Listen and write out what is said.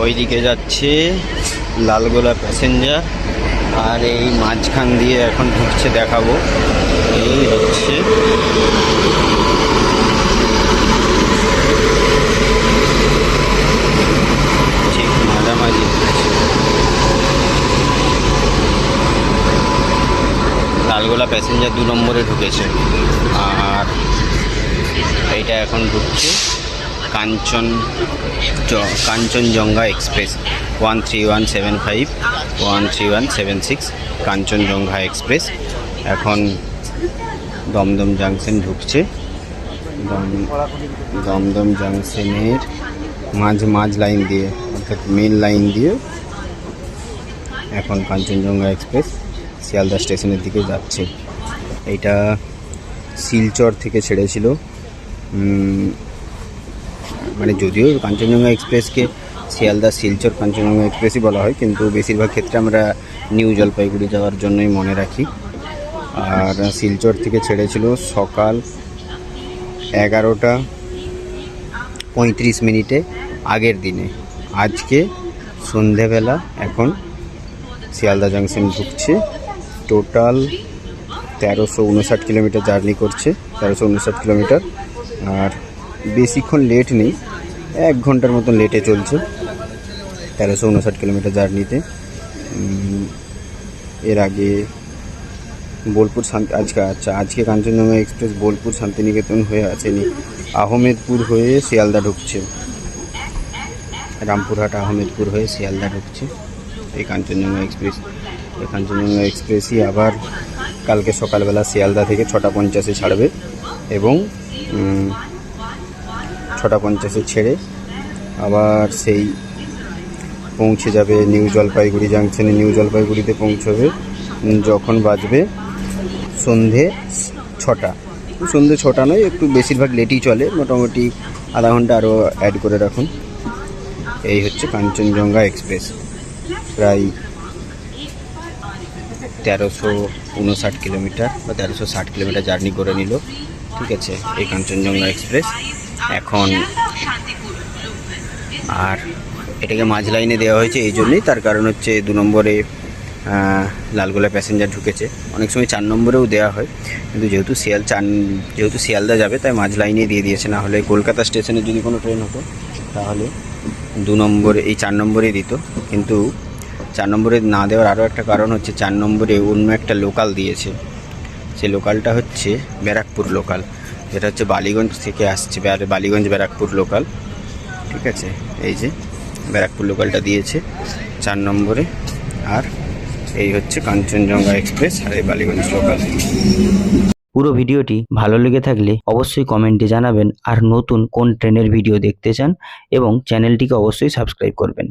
ওইদিকে যাচ্ছে লালগোলা প্যাসেঞ্জার, আর এই মাঝখান দিয়ে এখন ঢুকছে, দেখাবো। এই হচ্ছে ঠিক মাঝামাঝি লালগোলা প্যাসেঞ্জার 2 নম্বরে ঢুকেছে। আর এইটা এখন ঢুকছে কাঞ্চনজঙ্ঘা এক্সপ্রেস 13175 13176 কাঞ্চনজঙ্ঘা এক্সপ্রেস এখন দমদম জাংশন ঢুকছে। দমদম জাংশনের মাঝ লাইন দিয়ে, অর্থাৎ মেন লাইন দিয়ে এখন কাঞ্চনজঙ্ঘা এক্সপ্রেস শিয়ালদা স্টেশনের দিকে যাচ্ছে। এইটা শিলচর থেকে ছেড়েছিল, মানে যদিও কাঞ্চনজঙ্ঘা এক্সপ্রেসকে শিয়ালদা শিলচর কাঞ্চনজঙ্ঘা এক্সপ্রেসই বলা হয়, কিন্তু বেশিরভাগ ক্ষেত্রে আমরা নিউ জলপাইগুড়ি যাওয়ার জন্যই মনে রাখি। আর শিলচর থেকে ছেড়েছিল সকাল 11:35 আগের দিনে। আজকে সন্ধেবেলা এখন শিয়ালদা জাংশন ঢুকছে। টোটাল 1359 কিলোমিটার জার্নি করছে, 1359 কিলোমিটার। আর বেশিক্ষণ লেট নেই, 1 ঘন্টার মতন লেটে চলছে 1359 কিলোমিটার জার্নিতে। এর আগে বোলপুর আজকে কাঞ্চনজঙ্ঘা এক্সপ্রেস বোলপুর শান্তিনিকেতন হয়ে আসেনি, আহমেদপুর হয়ে শিয়ালদা ঢুকছে। রামপুরহাট আহমেদপুর হয়ে শিয়ালদা ঢুকছে এই কাঞ্চনজঙ্ঘা এক্সপ্রেস। এই কাঞ্চনজঙ্ঘা এক্সপ্রেসই আবার কালকে সকালবেলা শিয়ালদা থেকে 6:50 ছাড়বে এবং 6:50 ছেড়ে আবার সেই পৌঁছে যাবে নিউ জলপাইগুড়ি জাংশনে। নিউ জলপাইগুড়িতে পৌঁছবে যখন বাজবে সন্ধে 6টা। সন্ধে 6টা নয়, একটু বেশিরভাগ লেটই চলে, মোটামুটি আধা ঘন্টা আরও অ্যাড করে রাখুন। এই হচ্ছে কাঞ্চনজঙ্ঘা এক্সপ্রেস, প্রায় 1359 কিলোমিটার বা 1360 কিলোমিটার জার্নি করে নিল। ঠিক আছে, এই কাঞ্চনজঙ্ঘা এক্সপ্রেস এখন। আর এটাকে মাঝ লাইনে দেওয়া হয়েছে এই জন্যই, তার কারণ হচ্ছে 2 নম্বরে লালগোলা প্যাসেঞ্জার ঢুকেছে। অনেক সময় 4 নম্বরেও দেওয়া হয়, কিন্তু যেহেতু শিয়ালদা যাবে তাই মাঝ লাইনে দিয়ে দিয়েছে। না হলে কলকাতা স্টেশনে যদি কোনো ট্রেন হতো তাহলে 2 নম্বরে, এই 4 নম্বরেই দিত। কিন্তু 4 নম্বরে না দেওয়ার আরও একটা কারণ হচ্ছে 4 নম্বরে অন্য একটা লোকাল দিয়েছে। সেই লোকালটা হচ্ছে ব্যারাকপুর লোকাল, যেটা হচ্ছে বালিগঞ্জ থেকে আসছে, বালিগঞ্জ ব্যারাকপুর লোকাল। ঠিক আছে, এই যে ব্যারাকপুর লোকালটা দিয়েছে 4 নম্বরে। আর এই হচ্ছে কাঞ্চনজঙ্ঘা এক্সপ্রেস আর এই বালিগঞ্জ লোকাল। পুরো ভিডিওটি ভালো লেগে থাকলে অবশ্যই কমেন্টে জানাবেন আর নতুন কোন ট্রেনের ভিডিও দেখতে চান এবং চ্যানেলটিকে অবশ্যই সাবস্ক্রাইব করবেন।